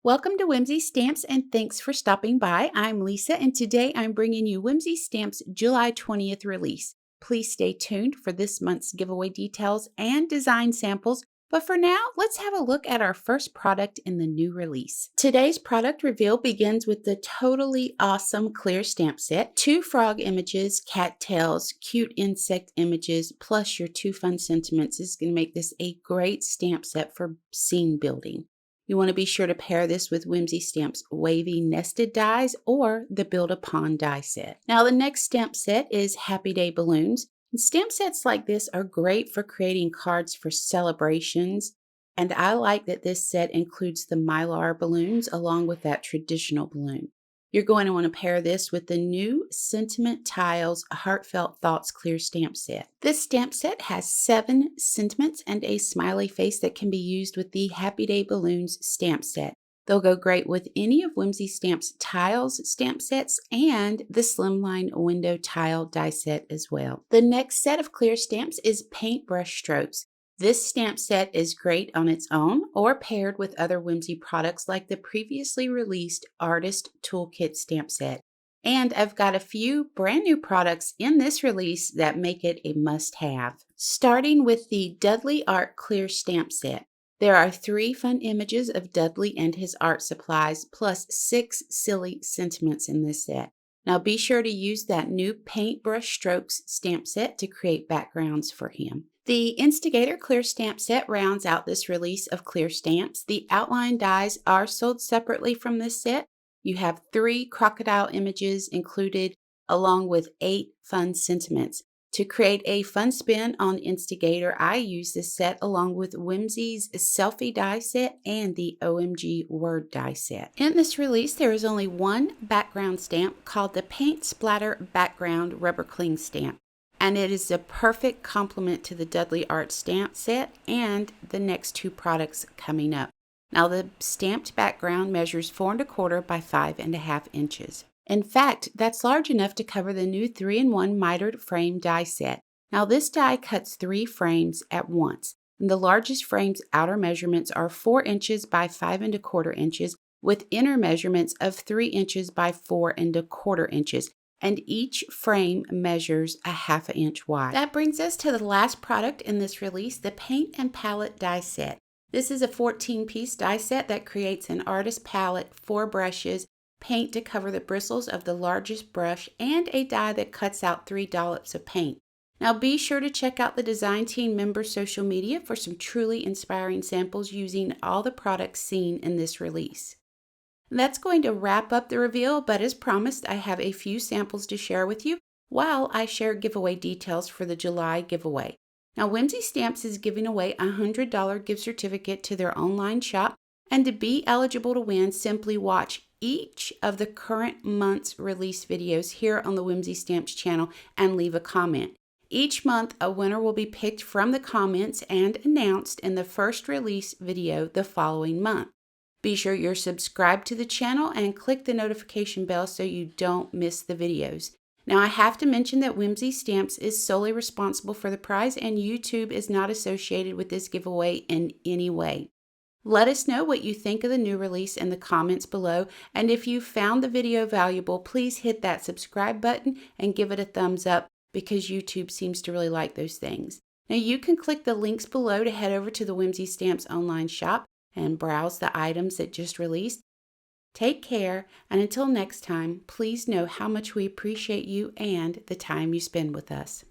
Welcome to Whimsy Stamps and thanks for stopping by. I'm Lisa and today I'm bringing you Whimsy Stamps July 20th release. Please stay tuned for this month's giveaway details and design samples, but for now, let's have a look at our first product in the new release. Today's product reveal begins with the Toadally awesome clear stamp set. 2 frog images, cattails, cute insect images, plus your 2 fun sentiments is going to make this a great stamp set for scene building. You want to be sure to pair this with Whimsy Stamps Wavy Nested Dies or the Build a Pond die set. Now the next stamp set is Happy Day Balloons. And stamp sets like this are great for creating cards for celebrations. And I like that this set includes the Mylar balloons along with that traditional balloon. You're going to want to pair this with the new Sentiment Tiles Heartfelt Thoughts Clear Stamp Set. This stamp set has 7 sentiments and a smiley face that can be used with the Happy Day Balloons stamp set. They'll go great with any of Whimsy Stamps Tiles stamp sets and the Slimline Window Tile die set as well. The next set of clear stamps is Paintbrush Strokes. This stamp set is great on its own or paired with other Whimsy products like the previously released Artist Toolkit stamp set. And I've got a few brand new products in this release that make it a must-have. Starting with the Dudley Art Clear Stamp Set. There are 3 fun images of Dudley and his art supplies plus 6 silly sentiments in this set. Now be sure to use that new Paintbrush Strokes stamp set to create backgrounds for him. The InstaGator Clear Stamp Set rounds out this release of clear stamps. The outline dies are sold separately from this set. You have 3 crocodile images included along with 8 fun sentiments. To create a fun spin on InstaGator, I use this set along with Whimsy's Selfie Die Set and the OMG Word Die Set. In this release, there is only one background stamp called the Paint Splatter Background Rubber Cling Stamp. And it is a perfect complement to the Dudley Art Stamp Set and the next 2 products coming up. Now the stamped background measures 4 1/4 by 5 1/2 inches. In fact, that's large enough to cover the new 3-in-1 Mitered Frame Die Set. Now this die cuts 3 frames at once. And the largest frame's outer measurements are 4 inches by 5 1/4 inches with inner measurements of 3 inches by 4 1/4 inches. And each frame measures a 1/2 inch wide. That brings us to the last product in this release, the Paint and Palette Die Set. This is a 14-piece die set that creates an artist palette, 4 brushes, paint to cover the bristles of the largest brush, and a die that cuts out 3 dollops of paint. Now be sure to check out the design team member social media for some truly inspiring samples using all the products seen in this release. That's going to wrap up the reveal, but as promised, I have a few samples to share with you while I share giveaway details for the July giveaway. Now, Whimsy Stamps is giving away a $100 gift certificate to their online shop, and to be eligible to win, simply watch each of the current month's release videos here on the Whimsy Stamps channel and leave a comment. Each month, a winner will be picked from the comments and announced in the first release video the following month. Be sure you're subscribed to the channel and click the notification bell so you don't miss the videos. Now I have to mention that Whimsy Stamps is solely responsible for the prize and YouTube is not associated with this giveaway in any way. Let us know what you think of the new release in the comments below, and if you found the video valuable, please hit that subscribe button and give it a thumbs up because YouTube seems to really like those things. Now you can click the links below to head over to the Whimsy Stamps online shop and browse the items that just released. Take care, and until next time, please know how much we appreciate you and the time you spend with us.